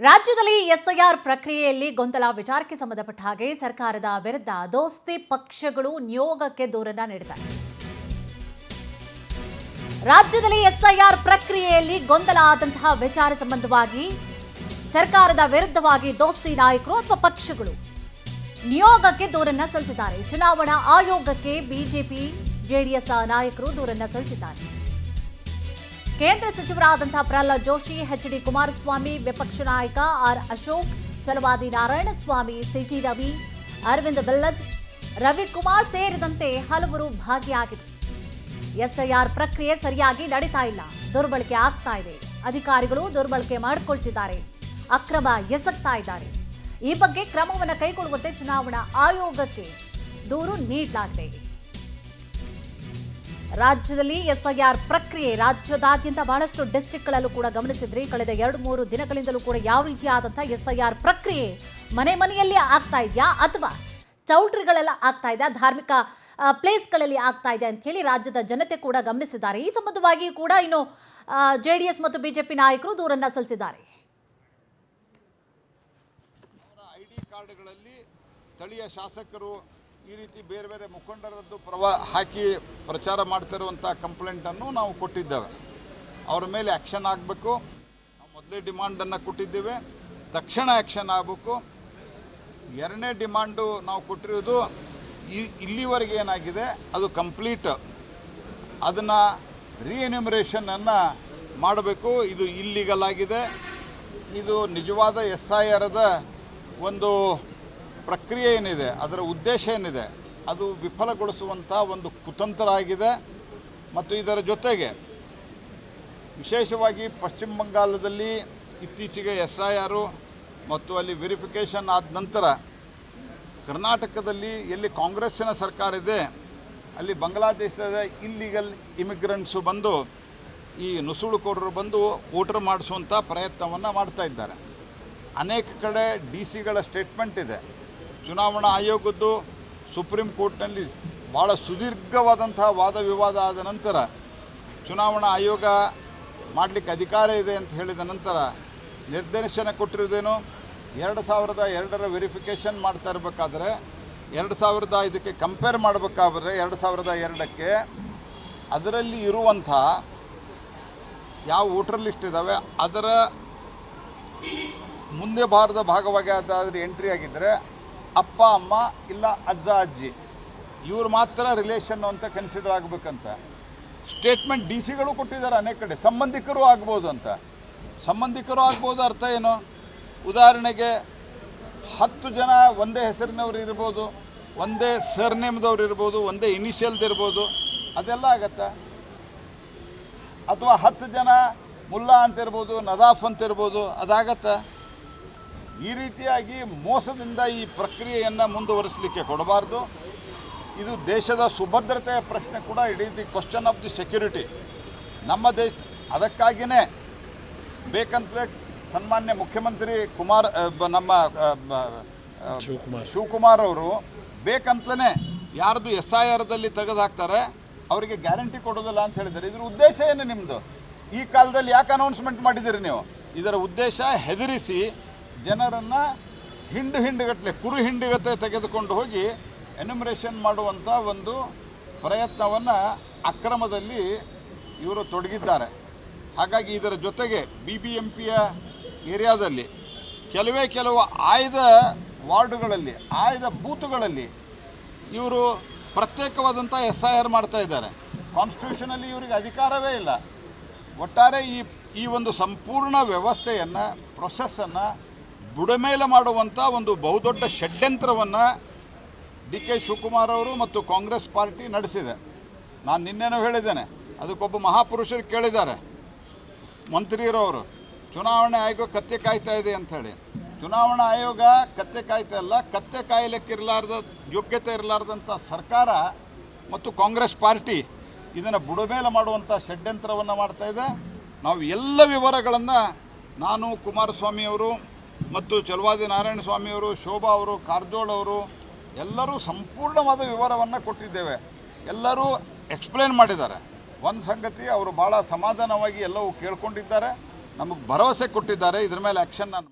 ರಾಜ್ಯದಲ್ಲಿ ಎಸ್ಐಆರ್ ಪ್ರಕ್ರಿಯೆಯಲ್ಲಿ ಗೊಂದಲ ವಿಚಾರಕ್ಕೆ ಸಂಬಂಧಪಟ್ಟ ಹಾಗೆ ಸರ್ಕಾರದ ವಿರುದ್ಧ ದೋಸ್ತಿ ಪಕ್ಷಗಳು ನಿಯೋಗಕ್ಕೆ ದೂರನ್ನ ನೀಡಿದ್ದಾರೆ. ರಾಜ್ಯದಲ್ಲಿ ಎಸ್ಐಆರ್ ಪ್ರಕ್ರಿಯೆಯಲ್ಲಿ ಗೊಂದಲ ಆದಂತಹ ವಿಚಾರ ಸಂಬಂಧವಾಗಿ ಸರ್ಕಾರದ ವಿರುದ್ಧವಾಗಿ ದೋಸ್ತಿ ನಾಯಕರು ಅಥವಾ ಪಕ್ಷಗಳು ನಿಯೋಗಕ್ಕೆ ದೂರನ್ನ ಸಲ್ಲಿಸಿದ್ದಾರೆ. ಚುನಾವಣಾ ಆಯೋಗಕ್ಕೆ ಬಿಜೆಪಿ ಜೆಡಿಎಸ್ ನಾಯಕರು ದೂರನ್ನ ಸಲ್ಲಿಸಿದ್ದಾರೆ. ಕೇಂದ್ರ ಸಚಿವರಾದಂತಹ ಪ್ರಹ್ಲಾದ್ ಜೋಶಿ, ಎಚ್.ಡಿ. ಕುಮಾರಸ್ವಾಮಿ, ವಿಪಕ್ಷ ನಾಯಕ ಆರ್ ಅಶೋಕ್, ಛಲವಾದಿ ನಾರಾಯಣಸ್ವಾಮಿ, ಸಿಟಿ ರವಿ, ಅರವಿಂದ್ ಬೆಲ್ಲದ್, ರವಿಕುಮಾರ್ ಸೇರಿದಂತೆ ಹಲವರು ಭಾಗಿಯಾಗಿದ್ದರು. ಎಸ್ಐಆರ್ ಪ್ರಕ್ರಿಯೆ ಸರಿಯಾಗಿ ನಡೀತಾ ಇಲ್ಲ, ದುರ್ಬಳಕೆ ಆಗ್ತಾ ಇದೆ, ಅಧಿಕಾರಿಗಳು ದುರ್ಬಳಕೆ ಮಾಡಿಕೊಳ್ತಿದ್ದಾರೆ, ಅಕ್ರಮ ಎಸಗ್ತಾ ಇದ್ದಾರೆ. ಈ ಬಗ್ಗೆ ಕ್ರಮವನ್ನು ಕೈಗೊಳ್ಳುವಂತೆ ಚುನಾವಣಾ ಆಯೋಗಕ್ಕೆ ದೂರು ನೀಡಲಾಗಿದೆ. ರಾಜ್ಯದಲ್ಲಿ ಎಸ್ಐಆರ್ ಪ್ರಕ್ರಿಯೆ ರಾಜ್ಯದಾದ್ಯಂತ ಬಹಳಷ್ಟು ಡಿಸ್ಟ್ರಿಕ್ಟ್ಗಳಲ್ಲೂ ಕೂಡ ಗಮನಿಸಿದ್ರಿ. ಕಳೆದ 2-3 ದಿನಗಳಿಂದಲೂ ಕೂಡ ಯಾವ ರೀತಿಯಾದಂತಹ ಎಸ್ಐಆರ್ ಪ್ರಕ್ರಿಯೆ ಮನೆ ಮನೆಯಲ್ಲಿ ಆಗ್ತಾ ಇದೆಯಾ ಅಥವಾ ಚೌಲ್ಟ್ರಿಗಳೆಲ್ಲ ಆಗ್ತಾ ಇದೆಯಾ, ಧಾರ್ಮಿಕ ಪ್ಲೇಸ್ಗಳಲ್ಲಿ ಆಗ್ತಾ ಇದೆ ಅಂತ ಹೇಳಿ ರಾಜ್ಯದ ಜನತೆ ಕೂಡ ಗಮನಿಸಿದ್ದಾರೆ. ಈ ಸಂಬಂಧವಾಗಿ ಕೂಡ ಇನ್ನು ಜೆಡಿಎಸ್ ಮತ್ತು ಬಿಜೆಪಿ ನಾಯಕರು ದೂರನ್ನ ಸಲ್ಲಿಸಿದ್ದಾರೆ. ಐಡಿ ಕಾರ್ಡ್ಗಳಲ್ಲಿ ಸ್ಥಳೀಯ ಶಾಸಕರು ಈ ರೀತಿ ಬೇರೆ ಬೇರೆ ಮುಖಂಡರದ್ದು ಹಾಕಿ ಪ್ರಚಾರ ಮಾಡ್ತಿರುವಂಥ ಕಂಪ್ಲೇಂಟನ್ನು ನಾವು ಕೊಟ್ಟಿದ್ದೇವೆ. ಅವರ ಮೇಲೆ ಆ್ಯಕ್ಷನ್ ಆಗಬೇಕು. ನಾವು ಮೊದಲೇ ಡಿಮಾಂಡನ್ನು ಕೊಟ್ಟಿದ್ದೇವೆ, ತಕ್ಷಣ ಆ್ಯಕ್ಷನ್ ಆಗಬೇಕು. ಎರಡನೇ ಡಿಮಾಂಡು ನಾವು ಕೊಟ್ಟಿರೋದು ಇಲ್ಲಿವರೆಗೆ ಏನಾಗಿದೆ ಅದು ಕಂಪ್ಲೀಟ್, ಅದನ್ನು ರೀಎನ್ಯುಮರೇಷನನ್ನು ಮಾಡಬೇಕು. ಇದು ಇಲ್ಲಿಗಲ್ ಆಗಿದೆ. ಇದು ನಿಜವಾದ SIRದ ಒಂದು ಪ್ರಕ್ರಿಯೆ ಏನಿದೆ, ಅದರ ಉದ್ದೇಶ ಏನಿದೆ, ಅದು ವಿಫಲಗೊಳಿಸುವಂಥ ಒಂದು ಕುತಂತ್ರ ಆಗಿದೆ. ಮತ್ತು ಇದರ ಜೊತೆಗೆ ವಿಶೇಷವಾಗಿ ಪಶ್ಚಿಮ ಬಂಗಾಳದಲ್ಲಿ ಇತ್ತೀಚೆಗೆ SIR ಮತ್ತು ಅಲ್ಲಿ ವೆರಿಫಿಕೇಷನ್ ಆದ ನಂತರ ಕರ್ನಾಟಕದಲ್ಲಿ ಎಲ್ಲಿ ಕಾಂಗ್ರೆಸ್ಸಿನ ಸರ್ಕಾರ ಇದೆ ಅಲ್ಲಿ ಬಾಂಗ್ಲಾದೇಶದ ಇಲ್ಲಿಗಲ್ ಇಮಿಗ್ರೆಂಟ್ಸು ಬಂದು ಈ ನುಸುಳುಕೋರರು ಬಂದು ವೋಟರ್ ಮಾಡಿಸುವಂಥ ಪ್ರಯತ್ನವನ್ನು ಮಾಡ್ತಾ ಇದ್ದಾರೆ. ಅನೇಕ ಕಡೆ DC ಗಳ ಸ್ಟೇಟ್ಮೆಂಟ್ ಇದೆ. ಚುನಾವಣಾ ಆಯೋಗದ್ದು ಸುಪ್ರೀಂ ಕೋರ್ಟ್ನಲ್ಲಿ ಭಾಳ ಸುದೀರ್ಘವಾದಂಥ ವಾದ ವಿವಾದ ಆದ ನಂತರ ಚುನಾವಣಾ ಆಯೋಗ ಮಾಡಲಿಕ್ಕೆ ಅಧಿಕಾರ ಇದೆ ಅಂತ ಹೇಳಿದ ನಂತರ ನಿರ್ದೇಶನ ಕೊಟ್ಟಿರೋದೇನು, 2002ರ ವೆರಿಫಿಕೇಷನ್ ಮಾಡ್ತಾ ಇರಬೇಕಾದ್ರೆ 2005ಕ್ಕೆ ಕಂಪೇರ್ ಮಾಡಬೇಕಾದ್ರೆ 2002ಕ್ಕೆ ಅದರಲ್ಲಿ ಇರುವಂಥ ಯಾವ ವೋಟರ್ ಲಿಸ್ಟ್ ಇದ್ದಾವೆ ಅದರ ಮುಂದೆ ಬಾರದ ಭಾಗವಾಗಿ ಅದಾದರೆ ಎಂಟ್ರಿ ಆಗಿದ್ದರೆ ಅಪ್ಪ ಅಮ್ಮ ಇಲ್ಲ ಅಜ್ಜ ಅಜ್ಜಿ ಇವರು ಮಾತ್ರ ರಿಲೇಷನ್ ಅಂತ ಕನ್ಸಿಡರ್ ಆಗಬೇಕಂತ ಸ್ಟೇಟ್ಮೆಂಟ್ DC ಗಳು ಕೊಟ್ಟಿದ್ದಾರೆ. ಅನೇಕ ಕಡೆ ಸಂಬಂಧಿಕರು ಆಗ್ಬೋದು ಅಂತ. ಸಂಬಂಧಿಕರು ಆಗ್ಬೋದು ಅರ್ಥ ಏನು? ಉದಾಹರಣೆಗೆ 10 ಜನ ಒಂದೇ ಹೆಸರಿನವ್ರು ಇರ್ಬೋದು, ಒಂದೇ ಸರ್ನೇಮ್ದವ್ರು ಇರ್ಬೋದು, ಒಂದೇ ಇನಿಷಿಯಲ್ದಿರ್ಬೋದು, ಅದೆಲ್ಲ ಆಗತ್ತಾ? ಅಥವಾ 10 ಜನ ಮುಲ್ಲಾ ಅಂತಿರ್ಬೋದು, ನದಾಫ್ ಅಂತಿರ್ಬೋದು, ಅದಾಗತ್ತಾ? ಈ ರೀತಿಯಾಗಿ ಮೋಸದಿಂದ ಈ ಪ್ರಕ್ರಿಯೆಯನ್ನು ಮುಂದುವರಿಸಲಿಕ್ಕೆ ಕೊಡಬಾರ್ದು. ಇದು ದೇಶದ ಸುಭದ್ರತೆಯ ಪ್ರಶ್ನೆ ಕೂಡ. ಇಡೀ the question of the security ನಮ್ಮ ದೇಶ. ಅದಕ್ಕಾಗಿಯೇ ಬೇಕಂತಲೇ ಸನ್ಮಾನ್ಯ ಮುಖ್ಯಮಂತ್ರಿ ನಮ್ಮ ಶಿವಕುಮಾರ್ ಅವರು ಬೇಕಂತಲೇ ಯಾರ್ದು SIRದಲ್ಲಿ ತೆಗೆದು ಹಾಕ್ತಾರೆ ಅವರಿಗೆ ಗ್ಯಾರಂಟಿ ಕೊಡೋದಿಲ್ಲ ಅಂತ ಹೇಳಿದ್ದಾರೆ. ಇದರ ಉದ್ದೇಶ ಏನು ನಿಮ್ಮದು? ಈ ಕಾಲದಲ್ಲಿ ಯಾಕೆ ಅನೌನ್ಸ್ಮೆಂಟ್ ಮಾಡಿದ್ದೀರಿ ನೀವು? ಇದರ ಉದ್ದೇಶ ಹೆದರಿಸಿ ಜನರನ್ನು ಹಿಂಡುಗಟ್ಟಲೆ ಕುರು ಹಿಂಡುಗತ್ತೆ ತೆಗೆದುಕೊಂಡು ಹೋಗಿ ಎನ್ಯುಮರೇಷನ್ ಮಾಡುವಂಥ ಒಂದು ಪ್ರಯತ್ನವನ್ನು ಅಕ್ರಮದಲ್ಲಿ ಇವರು ತೊಡಗಿದ್ದಾರೆ. ಹಾಗಾಗಿ ಇದರ ಜೊತೆಗೆ BBMPಯ ಏರಿಯಾದಲ್ಲಿ ಕೆಲವು ಆಯ್ದ ವಾರ್ಡುಗಳಲ್ಲಿ, ಆಯ್ದ ಬೂತುಗಳಲ್ಲಿ ಇವರು ಪ್ರತ್ಯೇಕವಾದಂಥ SIR ಮಾಡ್ತಾ ಇದ್ದಾರೆ. ಕಾನ್ಸ್ಟಿಟ್ಯೂಷನಲ್ಲಿ ಇವರಿಗೆ ಅಧಿಕಾರವೇ ಇಲ್ಲ. ಒಟ್ಟಾರೆ ಈ ಒಂದು ಸಂಪೂರ್ಣ ವ್ಯವಸ್ಥೆಯನ್ನು, ಪ್ರೊಸೆಸ್ಸನ್ನು ಬುಡಮೇಲೆ ಮಾಡುವಂಥ ಒಂದು ಬಹುದೊಡ್ಡ ಷಡ್ಯಂತ್ರವನ್ನು DK ಶಿವಕುಮಾರ್ ಅವರು ಮತ್ತು ಕಾಂಗ್ರೆಸ್ ಪಾರ್ಟಿ ನಡೆಸಿದೆ. ನಾನು ನಿನ್ನೆನೂ ಹೇಳಿದ್ದೇನೆ, ಅದಕ್ಕೊಬ್ಬ ಮಹಾಪುರುಷರು ಕೇಳಿದ್ದಾರೆ ಮಂತ್ರಿಯರವರು, ಚುನಾವಣಾ ಆಯೋಗ ಕತ್ತೆ ಕಾಯ್ತಾ ಇದೆ ಅಂಥೇಳಿ. ಚುನಾವಣಾ ಆಯೋಗ ಕತ್ತೆ ಕಾಯ್ತಾ ಇಲ್ಲ, ಕತ್ತೆ ಕಾಯಲಿಕ್ಕೆ ಯೋಗ್ಯತೆ ಇರಲಾರ್ದಂಥ ಸರ್ಕಾರ ಮತ್ತು ಕಾಂಗ್ರೆಸ್ ಪಾರ್ಟಿ ಇದನ್ನು ಬುಡಮೇಲೆ ಮಾಡುವಂಥ ಷಡ್ಯಂತ್ರವನ್ನು ಮಾಡ್ತಾ ಇದೆ. ನಾವು ಎಲ್ಲ ವಿವರಗಳನ್ನು ನಾನು, ಕುಮಾರಸ್ವಾಮಿಯವರು ಮತ್ತು ಛಲವಾದಿ ನಾರಾಯಣಸ್ವಾಮಿಯವರು, ಶೋಭಾ ಅವರು, ಕಾರಜೋಳ ಅವರು ಎಲ್ಲರೂ ಸಂಪೂರ್ಣವಾದ ವಿವರವನ್ನು ಕೊಟ್ಟಿದ್ದೇವೆ. ಎಲ್ಲರೂ ಎಕ್ಸ್ಪ್ಲೇನ್ ಮಾಡಿದ್ದಾರೆ. ಒಂದು ಸಂಗತಿ, ಅವರು ಭಾಳ ಸಮಾಧಾನವಾಗಿ ಎಲ್ಲವೂ ಕೇಳ್ಕೊಂಡಿದ್ದಾರೆ, ನಮಗೆ ಭರವಸೆ ಕೊಟ್ಟಿದ್ದಾರೆ. ಇದ್ರ ಮೇಲೆ ಆ್ಯಕ್ಷನ್ ನಾನು